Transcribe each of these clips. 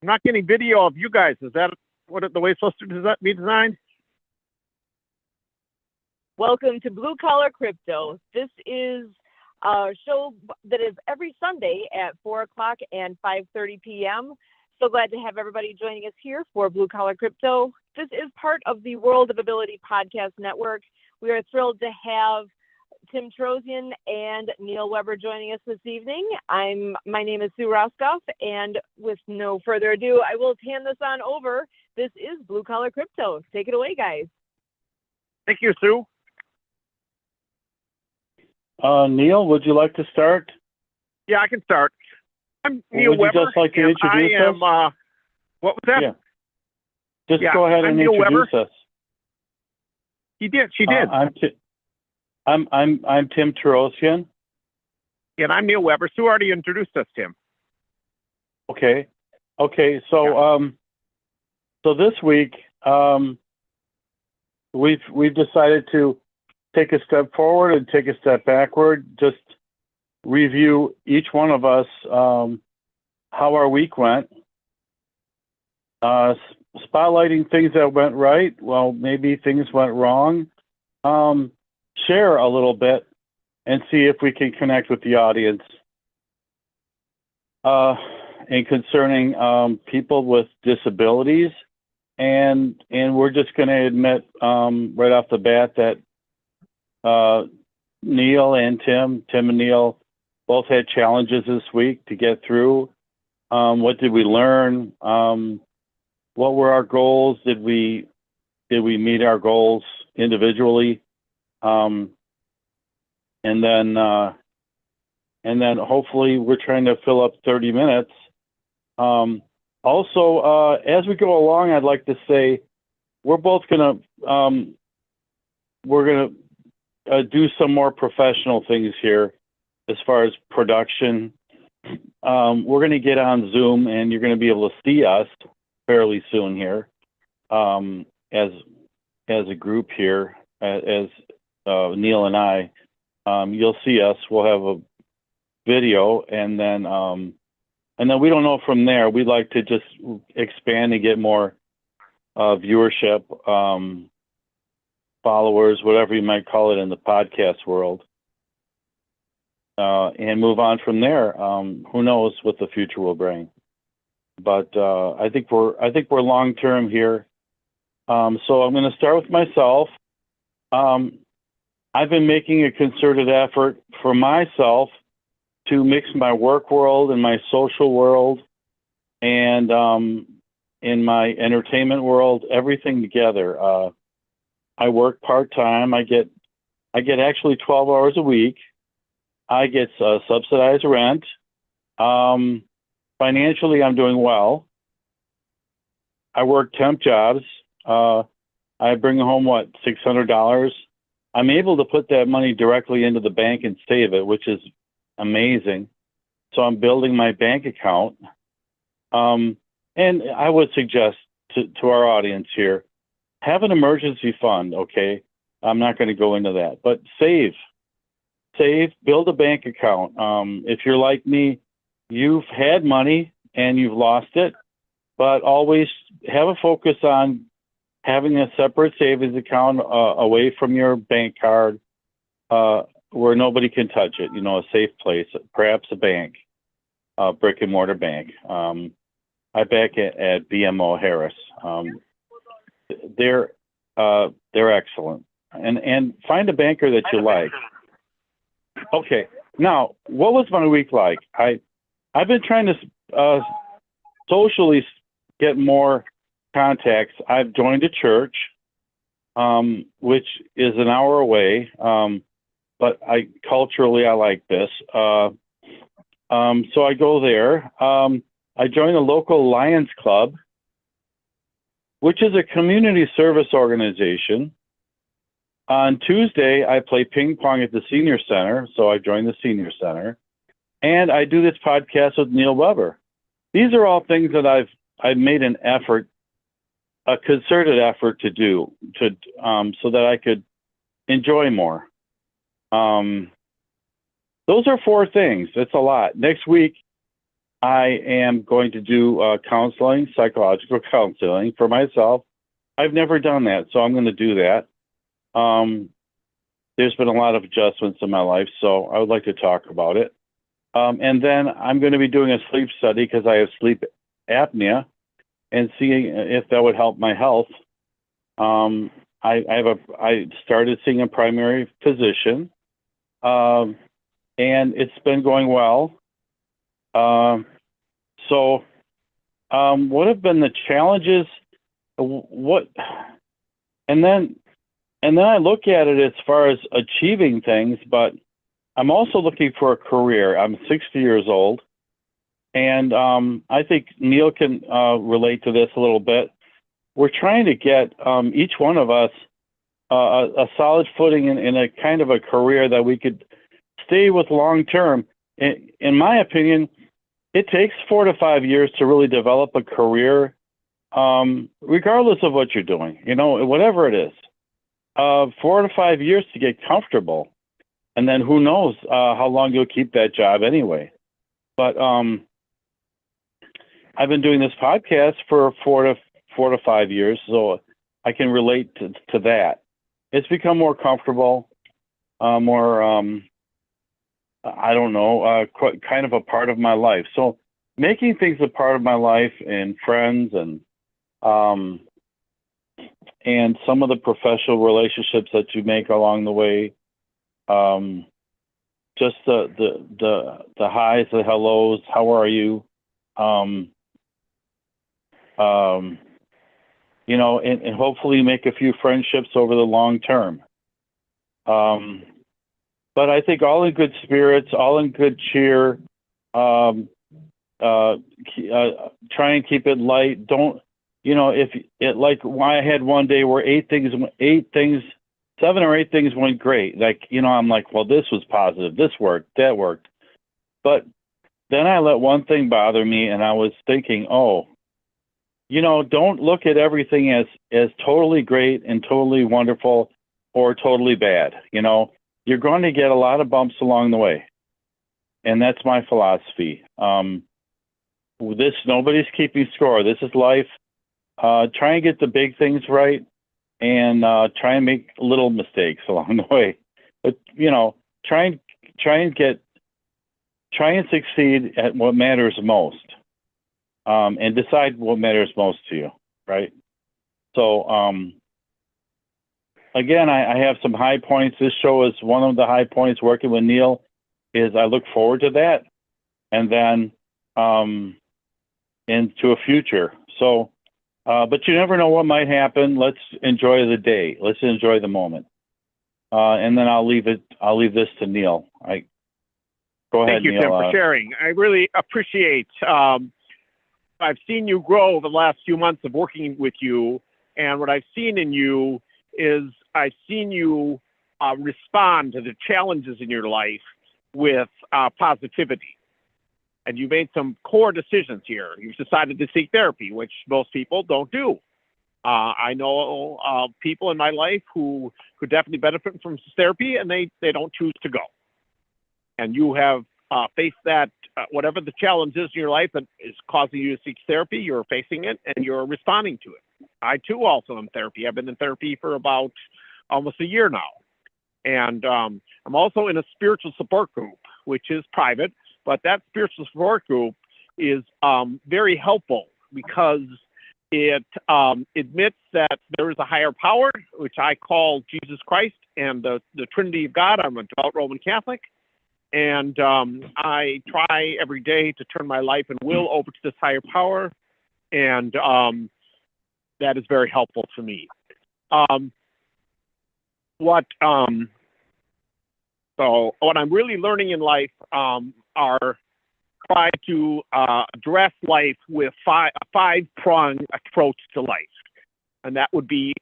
I'm not getting video of you guys. Is that the way it's supposed to be designed? Welcome to Blue Collar Crypto. This is a show that is every Sunday at 4 o'clock and 5:30 p.m. So glad to have everybody joining us here for Blue Collar Crypto. This is part of the World of Ability Podcast Network. We are thrilled to have Tim Trozian and Neil Weber joining us this evening. My name is Sue Roskoff, and with no further ado, I will hand this on over. This is Blue Collar Crypto. Take it away, guys. Thank you, Sue. Neil, would you like to start? Yeah, I can start. I'm Neil Weber. Would you just like to introduce us? What was that? Yeah. Just go ahead and introduce us. She did. I'm Tim Trozian. And I'm Neil Weber. Sue already introduced us, Tim. Okay. So this week we've decided to take a step forward and take a step backward. Just review each one of us how our week went. Spotlighting things that went right. Well, maybe things went wrong. Share a little bit and see if we can connect with the audience. And concerning people with disabilities, and we're just going to admit right off the bat that Neil and Tim and Neil both had challenges this week to get through. What did we learn? What were our goals? Did we meet our goals individually? And then hopefully we're trying to fill up 30 minutes. Also, as we go along, I'd like to say we're both gonna do some more professional things here as far as production. We're gonna get on Zoom, and you're gonna be able to see us fairly soon here, as a group here, as Neil and I. You'll see us. We'll have a video, and then we don't know from there. We'd like to just expand and get more viewership, followers, whatever you might call it in the podcast world, and move on from there. Who knows what the future will bring? But I think we're long term here. So I'm going to start with myself. I've been making a concerted effort for myself to mix my work world and my social world and in my entertainment world, everything together. I work part-time. I get actually 12 hours a week. I get subsidized rent. Financially, I'm doing well. I work temp jobs. I bring home, $600? I'm able to put that money directly into the bank and save it, which is amazing. So I'm building my bank account. And I would suggest to our audience here, have an emergency fund, okay? I'm not going to go into that, but save, build a bank account. If you're like me, you've had money and you've lost it, but always have a focus on having a separate savings account away from your bank card, where nobody can touch it, a safe place, perhaps a bank, brick and mortar bank. I back at BMO Harris. They're excellent, and find a banker that you like. Okay, now what was my week like? I've been trying to socially get more contacts. I've joined a church, which is an hour away, but culturally I like this. So I go there. I joined a local Lions Club, which is a community service organization. On Tuesday, I play ping pong at the senior center, so I joined the senior center. And I do this podcast with Neil Weber. These are all things that I've made an effort, a concerted effort to do, so that I could enjoy more. Those are 4 things. That's a lot. Next week, I am going to do counseling, psychological counseling for myself. I've never done that, so I'm going to do that. There's been a lot of adjustments in my life, so I would like to talk about it. And then I'm going to be doing a sleep study because I have sleep apnea, and seeing if that would help my health. I started seeing a primary physician, and it's been going well. So, what have been the challenges? What, and then I look at it as far as achieving things, but I'm also looking for a career. I'm 60 years old, and I think Neil can relate to this a little bit. We're trying to get each one of us a solid footing in a kind of a career that we could stay with long term. In my opinion, it takes 4 to 5 years to really develop a career, regardless of what you're doing, whatever it is. 4 to 5 years to get comfortable. And then who knows how long you'll keep that job anyway. But I've been doing this podcast for 4 to 5 years, so I can relate to that. It's become more comfortable, more, I don't know, kind of a part of my life. So making things a part of my life, and friends, and some of the professional relationships that you make along the way, just the highs, the hellos, how are you, and hopefully make a few friendships over the long term. But I think all in good spirits, all in good cheer. Try and keep it light. Don't, if it, like, why I had one day where 7 or 8 things went great. Like, I'm like, well, this was positive. This worked. That worked. But then I let one thing bother me, and I was thinking, don't look at everything as totally great and totally wonderful or totally bad. You're going to get a lot of bumps along the way. And that's my philosophy. Nobody's keeping score. This is life. Try and get the big things right, and try and make little mistakes along the way. But, try and succeed at what matters most. And decide what matters most to you, right? So, again, I have some high points. This show is one of the high points. Working with Neil is I look forward to that, and then into a future. So, but you never know what might happen. Let's enjoy the day. Let's enjoy the moment. And then I'll leave this to Neil. Go ahead, Thank you, Neil. Tim, for sharing. I really appreciate. I've seen you grow the last few months of working with you, and what I've seen in you is I've seen you respond to the challenges in your life with positivity. And you made some core decisions here. You've decided to seek therapy, which most people don't do. I know people in my life who could definitely benefit from therapy, and they don't choose to go. And you have faced that, whatever the challenge is in your life that is causing you to seek therapy, you're facing it and you're responding to it. I, too, also am in therapy. I've been in therapy for about almost a year now. And I'm also in a spiritual support group, which is private, but that spiritual support group is very helpful because it admits that there is a higher power, which I call Jesus Christ and the Trinity of God. I'm a devout Roman Catholic. And I try every day to turn my life and will over to this higher power. And that is very helpful to me. So what I'm really learning in life are try to address life with a five-pronged approach to life. And that would be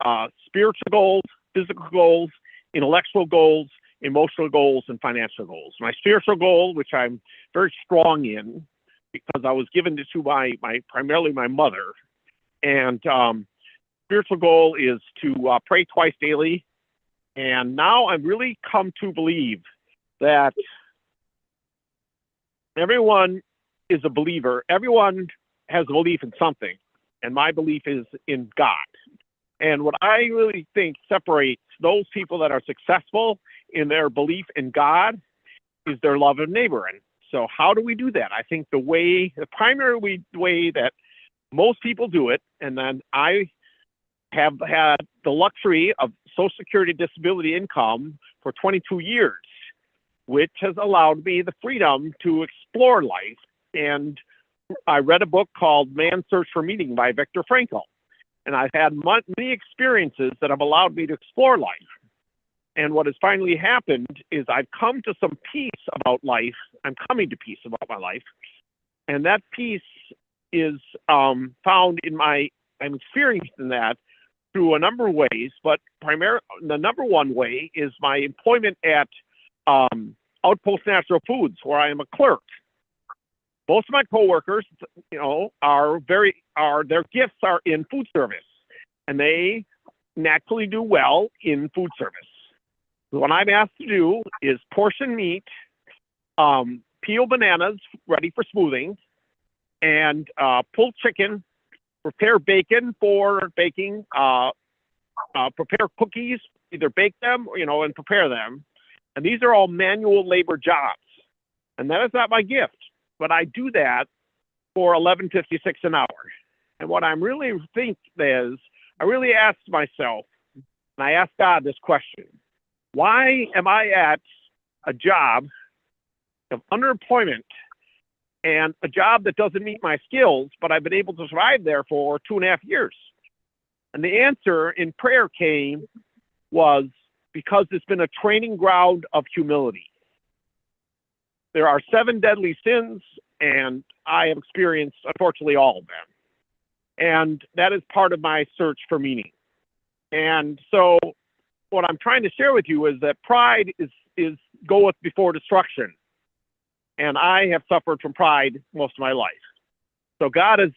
spiritual goals, physical goals, intellectual goals, emotional goals, and financial goals. My spiritual goal, which I'm very strong in because I was given it to primarily my mother, and spiritual goal is to pray twice daily. And now I've really come to believe that everyone is a believer. Everyone has a belief in something, and my belief is in God. And what I really think separates those people that are successful in their belief in God is their love of neighbor. And so how do we do that? I think the primary way that most people do it, and then I have had the luxury of Social Security disability income for 22 years, which has allowed me the freedom to explore life. And I read a book called Man's Search for Meaning by Viktor Frankl. And I've had many experiences that have allowed me to explore life. And what has finally happened is I've come to some peace about life. I'm coming to peace about my life. And that peace is found I'm experiencing that through a number of ways, but primarily the number one way is my employment at Outpost Natural Foods, where I am a clerk. Most of my coworkers, their gifts are in food service, and they naturally do well in food service. What I'm asked to do is portion meat, peel bananas ready for smoothing, and pull chicken, prepare bacon for baking, prepare cookies, either bake them, and prepare them. And these are all manual labor jobs. And that is not my gift, but I do that for $11.56 an hour. And what I'm really think is, I really asked myself, and I asked God this question: why am I at a job of underemployment and a job that doesn't meet my skills, but I've been able to survive there for 2.5 years? And the answer in prayer was because it's been a training ground of humility. There are 7 deadly sins, and I have experienced, unfortunately, all of them. And that is part of my search for meaning. And so what I'm trying to share with you is that pride is goeth before destruction. And I have suffered from pride most of my life. So God has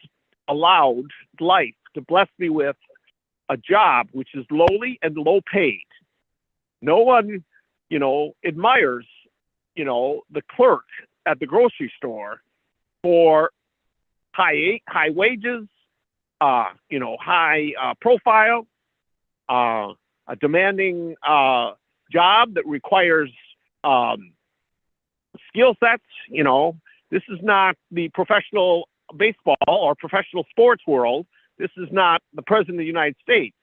allowed life to bless me with a job which is lowly and low paid. No one, admires, the clerk at the grocery store for high wages, high profile, a demanding job that requires skill sets. This is not the professional baseball or professional sports world. This is not the president of the United States.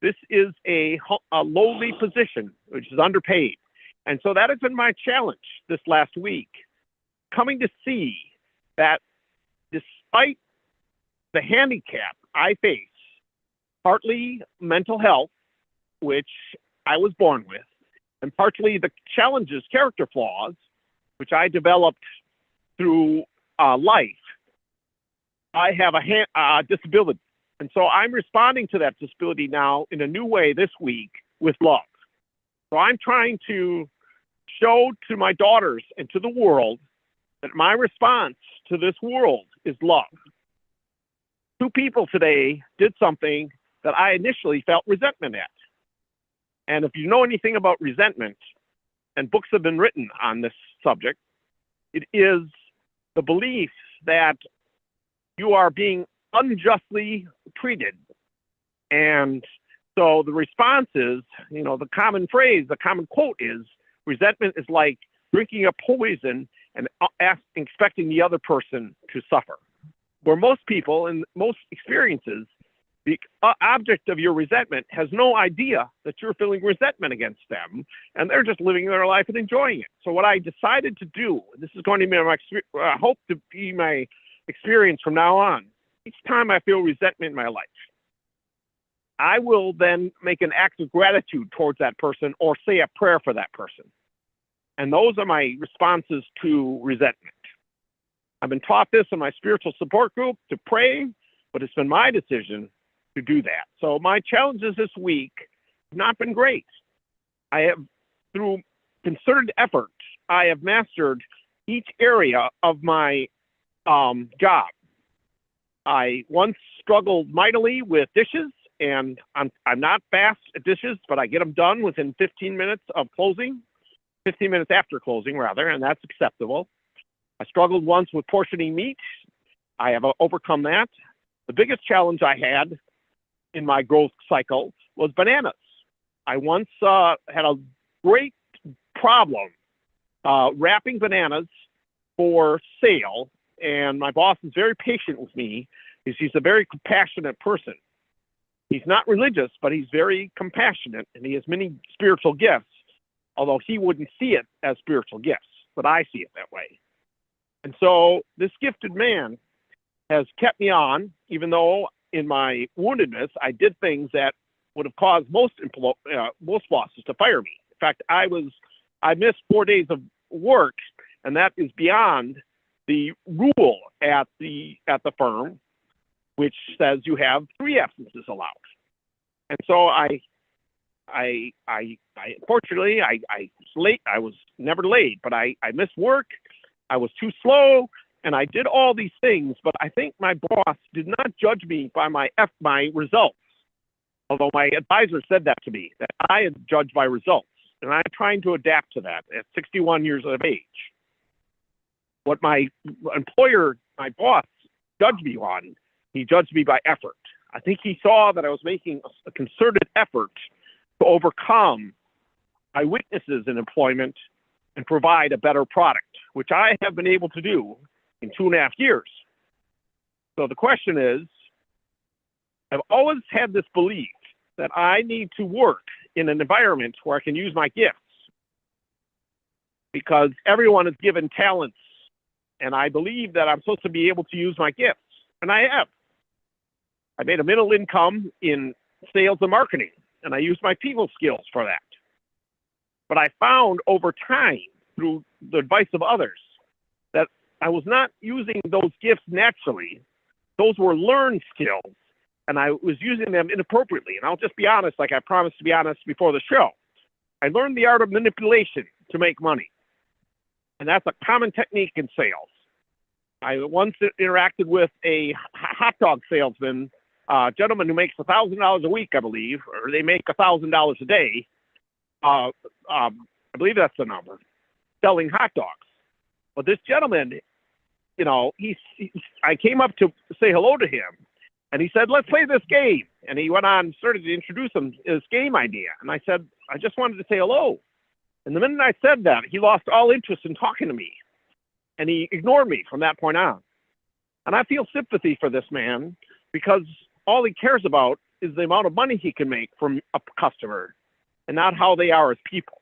This is a lowly position, which is underpaid. And so that has been my challenge this last week, coming to see that despite the handicap I face, partly mental health, which I was born with, and partly the challenges, character flaws, which I developed through life, I have a disability. And so I'm responding to that disability now in a new way this week with love. So I'm trying to show to my daughters and to the world that my response to this world is love. 2 people today did something that I initially felt resentment at. And if you know anything about resentment, and books have been written on this subject, it is the belief that you are being unjustly treated. And so the response is, the common phrase, the common quote is, resentment is like drinking a poison and expecting the other person to suffer. Where most people in most experiences, the object of your resentment has no idea that you're feeling resentment against them, and they're just living their life and enjoying it. So what I decided to do, this is going to be I hope to be my experience from now on. Each time I feel resentment in my life, I will then make an act of gratitude towards that person or say a prayer for that person. And those are my responses to resentment. I've been taught this in my spiritual support group to pray, but it's been my decision to do that. So my challenges this week have not been great. I have, through concerted effort, I have mastered each area of my job. I once struggled mightily with dishes, and I'm not fast at dishes, but I get them done within 15 minutes of closing, 15 minutes after closing, rather, and that's acceptable. I struggled once with portioning meat. I have overcome that. The biggest challenge I had in my growth cycle was bananas. I once had a great problem wrapping bananas for sale, and my boss is very patient with me because he's a very compassionate person. He's not religious, but he's very compassionate, and he has many spiritual gifts, although he wouldn't see it as spiritual gifts, but I see it that way. And so this gifted man has kept me on, even though in my woundedness, I did things that would have caused most bosses to fire me. In fact, I missed 4 days of work, and that is beyond the rule at the firm, which says you have 3 absences allowed. And so unfortunately, I was late. I was never late, but I missed work. I was too slow, and I did all these things. But I think my boss did not judge me by my results, although my advisor said that to me, that I had judged by results. And I'm trying to adapt to that at 61 years of age. What my employer, my boss, judged me on, he judged me by effort. I think he saw that I was making a concerted effort to overcome my weaknesses in employment and provide a better product, which I have been able to do in 2.5 years. So the question is, I've always had this belief that I need to work in an environment where I can use my gifts, because everyone is given talents, and I believe that I'm supposed to be able to use my gifts, and I have. I made a middle income in sales and marketing, and I used my people skills for that. But I found over time, through the advice of others, that I was not using those gifts naturally. Those were learned skills, and I was using them inappropriately. And I'll just be honest, like I promised to be honest before the show. I learned the art of manipulation to make money, and that's a common technique in sales. I once interacted with a hot dog salesman, a gentleman who makes $1,000 a week, I believe, or they make $1,000 a day. I believe that's the number, selling hot dogs. But this gentleman, you know, I came up to say hello to him, and he said, "Let's play this game." And he went on, started to introduce his game idea. And I said, "I just wanted to say hello." And the minute I said that, he lost all interest in talking to me. And he ignored me from that point on. And I feel sympathy for this man, because all he cares about is the amount of money he can make from a customer and not how they are as people.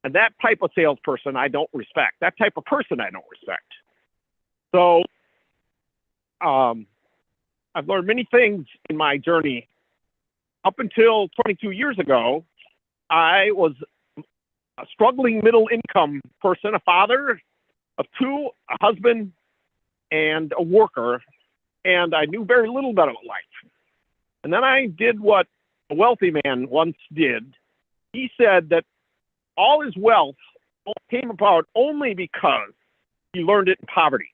And that type of salesperson I don't respect. That type of person I don't respect. So I've learned many things in my journey. Up until 22 years ago, I was a struggling middle income person, a father of 2, a husband, and a worker, and I knew very little about life. And then I did what a wealthy man once did. He said that all his wealth came about only because he learned it in poverty.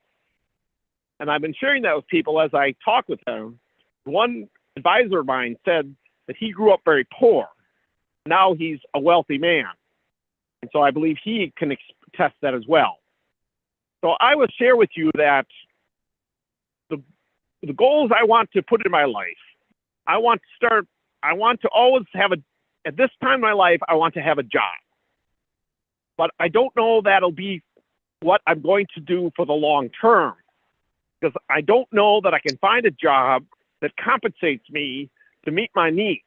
And I've been sharing that with people as I talk with them. One advisor of mine said that he grew up very poor. Now he's a wealthy man. And so I believe he can attest that as well. So I will share with you that the goals I want to put in my life, I want to always have at this time in my life, I want to have a job. But I don't know that'll be what I'm going to do for the long term, because I don't know that I can find a job that compensates me to meet my needs.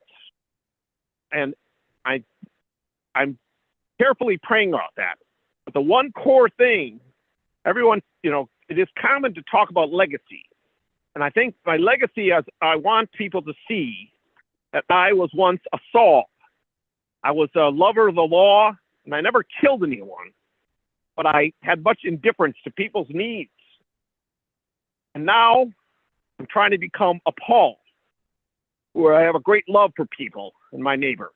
And I'm carefully praying about that. But the one core thing, everyone, it is common to talk about legacy. And I think my legacy is I want people to see that I was once a Saul. I was a lover of the law, and I never killed anyone, but I had much indifference to people's needs. And now I'm trying to become a Paul, where I have a great love for people and my neighbor.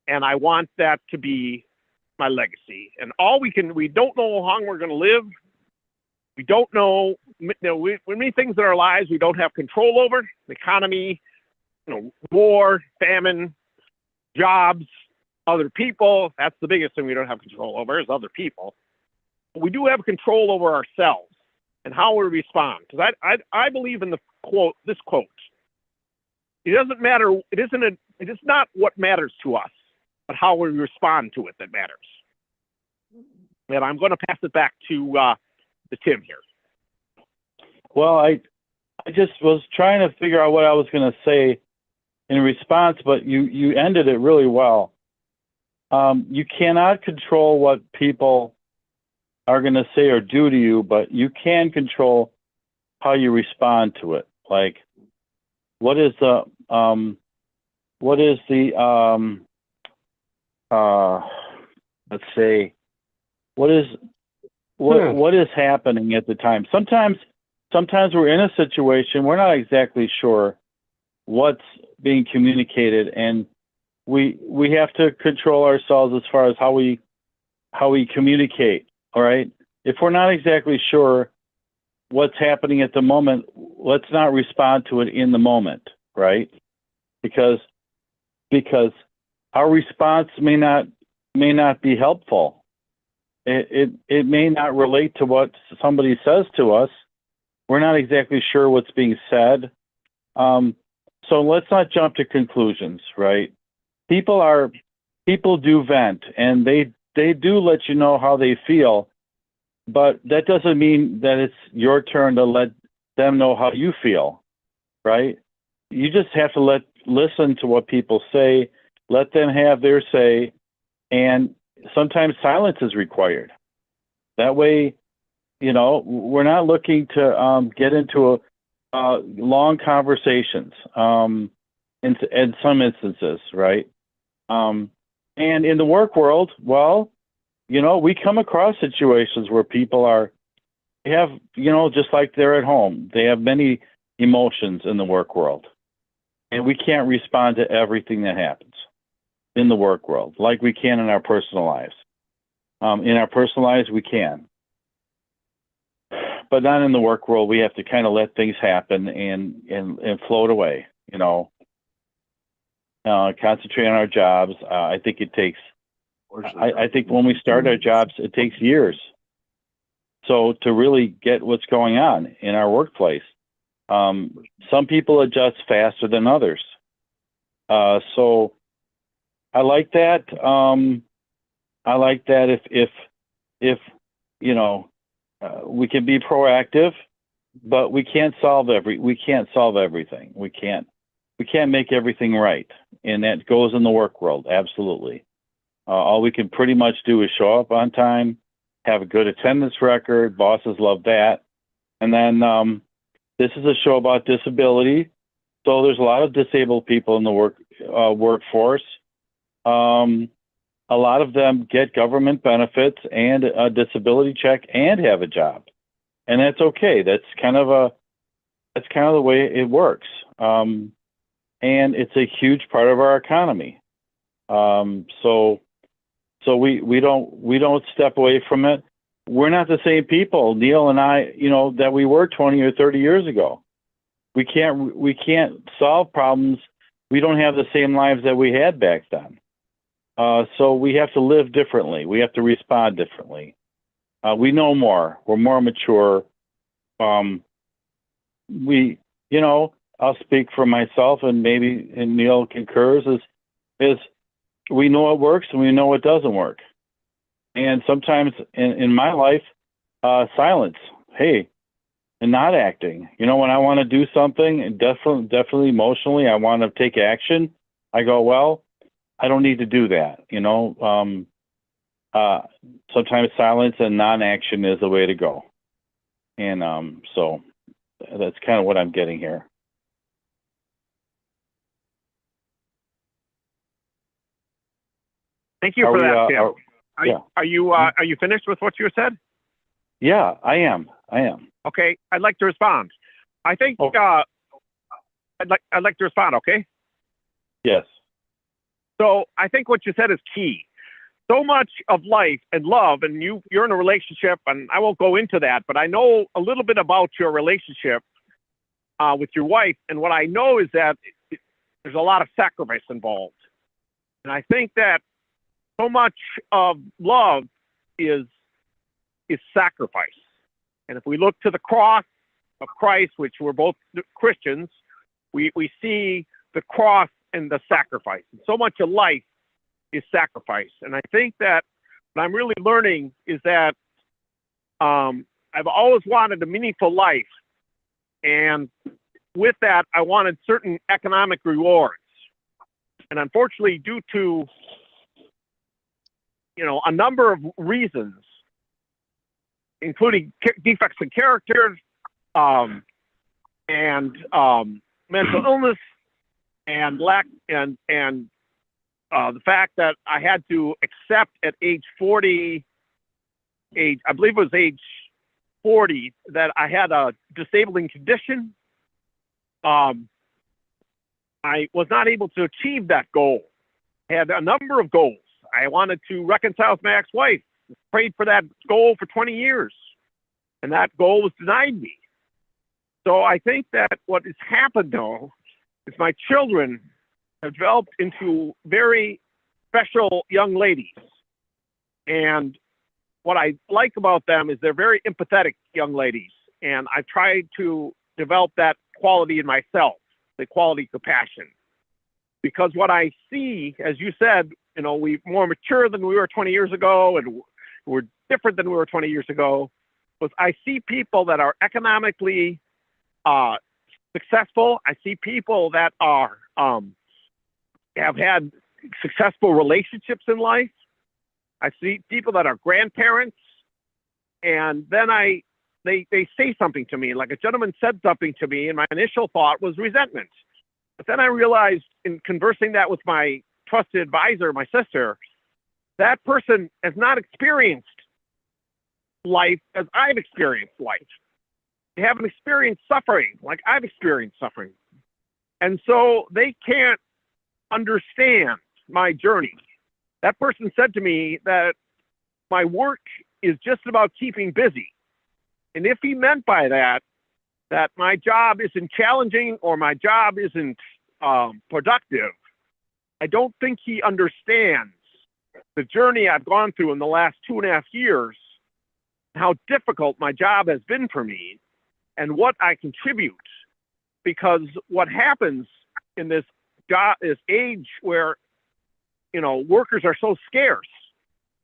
And I want that to be my legacy. And we don't know how long we're going to live. We don't know, many things in our lives we don't have control over. The economy, war, famine, jobs, other people. That's the biggest thing we don't have control over, is other people. we do have control over ourselves and how we respond. Because I believe in this quote. It doesn't matter. It is not what matters to us, but how we respond to it that matters. And I'm going to pass it back to Tim here. Well, I just was trying to figure out what I was going to say in response, but you ended it really well. You cannot control what people are going to say or do to you, but you can control how you respond to it. Like, what is the let's say, what is happening at the time? Sometimes we're in a situation we're not exactly sure what's being communicated, and we have to control ourselves as far as how we communicate. All right. If we're not exactly sure what's happening at the moment, let's not respond to it in the moment, right? Because our response may not be helpful. It may not relate to what somebody says to us. We're not exactly sure what's being said. So let's not jump to conclusions, right? People do vent, and they do let you know how they feel, but that doesn't mean that it's your turn to let them know how you feel, right? You just have to listen to what people say, let them have their say, and sometimes silence is required. That way, we're not looking to get into long conversations in some instances, right? And in the work world, well, we come across situations where people have, just like they're at home, they have many emotions in the work world. And we can't respond to everything that happens in the work world like we can in our personal lives. In our personal lives, we can. But not in the work world. We have to kind of let things happen and float away, concentrate on our jobs. I think it takes, I think when we start our jobs, it takes years. So to really get what's going on in our workplace, some people adjust faster than others. So I like that. I like that if we can be proactive, but we can't solve everything. We can't make everything right. And that goes in the work world. Absolutely. All we can pretty much do is show up on time, have a good attendance record. Bosses love that. And then this is a show about disability. So there's a lot of disabled people in the workforce. A lot of them get government benefits and a disability check and have a job. And that's okay. That's kind of the way it works. And it's a huge part of our economy. So we don't step away from it. We're not the same people, Neil and I, that we were 20 or 30 years ago. We can't solve problems. We don't have the same lives that we had back then. So we have to live differently. We have to respond differently. We know more. We're more mature. I'll speak for myself, and Neil concurs, is we know what works and we know what doesn't work. And sometimes in my life, silence, hey, and not acting. When I want to do something, and definitely emotionally, I want to take action, I go, well, I don't need to do that. Sometimes silence and non-action is the way to go. And so that's kind of what I'm getting here. Thank you for that, Tim. Are you finished with what you said? Yeah, I am. Okay, I'd like to respond. I think I'd like to respond. Okay. Yes. So I think what you said is key. So much of life and love, and you're in a relationship, and I won't go into that, but I know a little bit about your relationship with your wife, and what I know is that there's a lot of sacrifice involved. And I think that so much of love is is sacrifice. And if we look to the cross of Christ, which we're both Christians, we see the cross and the sacrifice. And so much of life is sacrifice. And I think that what I'm really learning is that I've always wanted a meaningful life. And with that, I wanted certain economic rewards. And unfortunately, due to, a number of reasons, including defects in character, and mental illness, and the fact that I had to accept at age 40, I believe it was age 40, that I had a disabling condition. I was not able to achieve that goal. I had a number of goals. I wanted to reconcile with my ex-wife. Prayed for that goal for 20 years, and that goal was denied me. So I think that what has happened, though, is my children have developed into very special young ladies. And what I like about them is they're very empathetic young ladies. And I've tried to develop that quality in myself, the quality of compassion. Because what I see, as you said, we're more mature than we were 20 years ago, and we're different than we were 20 years ago, was I see people that are economically successful. I see people that are have had successful relationships in life. I see people that are grandparents, and then they say something to me, like a gentleman said something to me, and my initial thought was resentment. But then I realized in conversing that with my trusted advisor, my sister, that person has not experienced life as I've experienced life. They haven't experienced suffering like I've experienced suffering. And so they can't understand my journey. That person said to me that my work is just about keeping busy. And if he meant by that my job isn't challenging or my job isn't productive, I don't think he understands the journey I've gone through in the last 2.5 years, how difficult my job has been for me, and what I contribute. Because what happens in this age where, workers are so scarce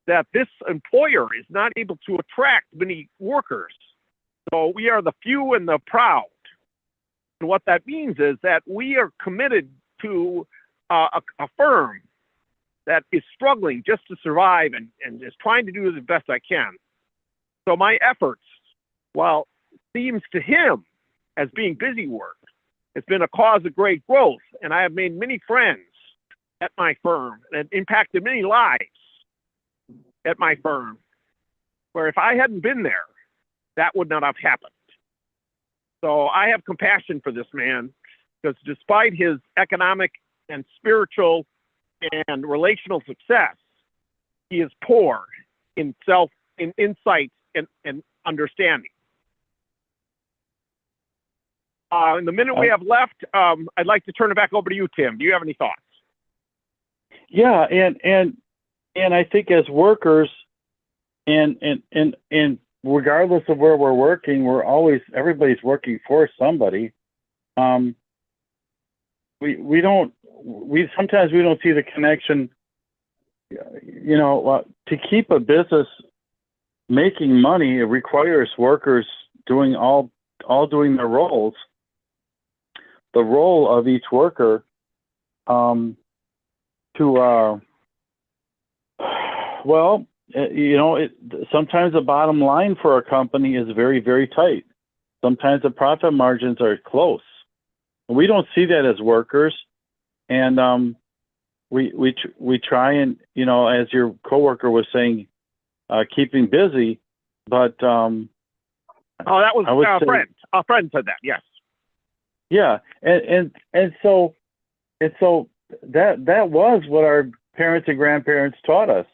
that this employer is not able to attract many workers. So we are the few and the proud. And what that means is that we are committed to a firm that is struggling just to survive and is trying to do the best I can. So my efforts, while it seems to him as being busy work, it's been a cause of great growth. And I have made many friends at my firm and impacted many lives at my firm, where if I hadn't been there, that would not have happened. So I have compassion for this man, because despite his economic and spiritual and relational success, he is poor in insight and understanding. In the minute we have left, I'd like to turn it back over to you, Tim. Do you have any thoughts? Yeah, and I think as workers, and regardless of where we're working, everybody's working for somebody. Sometimes we don't see the connection. To keep a business making money, it requires workers doing all doing their roles. The role of each worker sometimes the bottom line for a company is very, very tight. Sometimes the profit margins are close. We don't see that as workers, and we try and, as your coworker was saying, keeping busy, but that was a friend. A friend said that. Yes. Yeah, and so that was what our parents and grandparents taught us,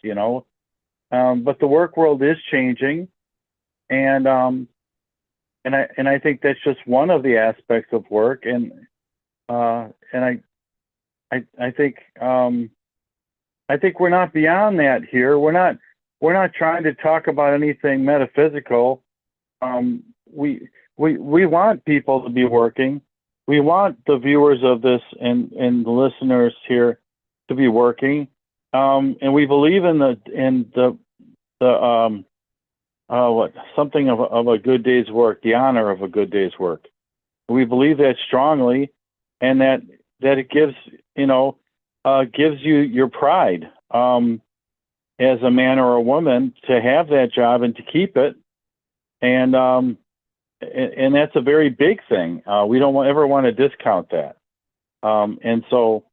but the work world is changing, and I think that's just one of the aspects of work, and I think we're not beyond that here. We're we're not trying to talk about anything metaphysical. We want people to be working. We want the viewers of this and the listeners here to be working. And we believe in the something of a good day's work, the honor of a good day's work. We believe that strongly, and that it gives you your pride as a man or a woman to have that job and to keep it, and that's a very big thing. We don't ever want to discount that. And so,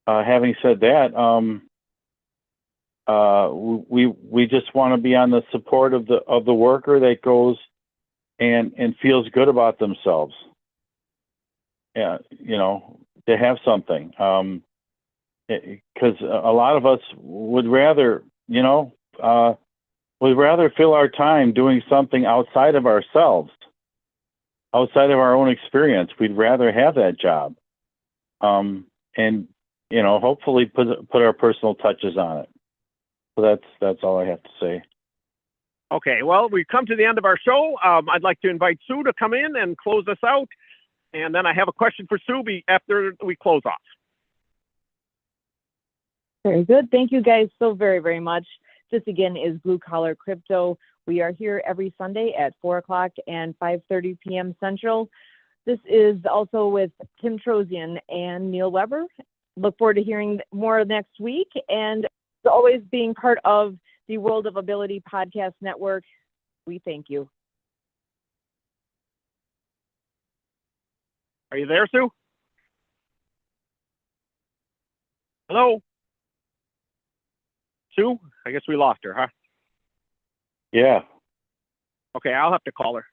having said that, we just want to be on the support of the worker that goes and feels good about themselves. Yeah, to have something. Because a lot of us would rather, fill our time doing something outside of ourselves, outside of our own experience. We'd rather have that job, and hopefully put our personal touches on it. So that's all I have to say. Okay, well, we've come to the end of our show. I'd like to invite Sue to come in and close us out, and then I have a question for Sue after we close off. Very good. Thank you guys so very, very much. This again is Blue Collar Crypto. We are here every Sunday at 4 o'clock and 5:30 p.m. Central. This is also with Tim Trozian and Neil Weber. Look forward to hearing more next week, and always being part of the World of Ability Podcast Network. We thank you. Are you there, Sue? Hello? Sue? I guess we lost her, huh? Yeah. Okay, I'll have to call her.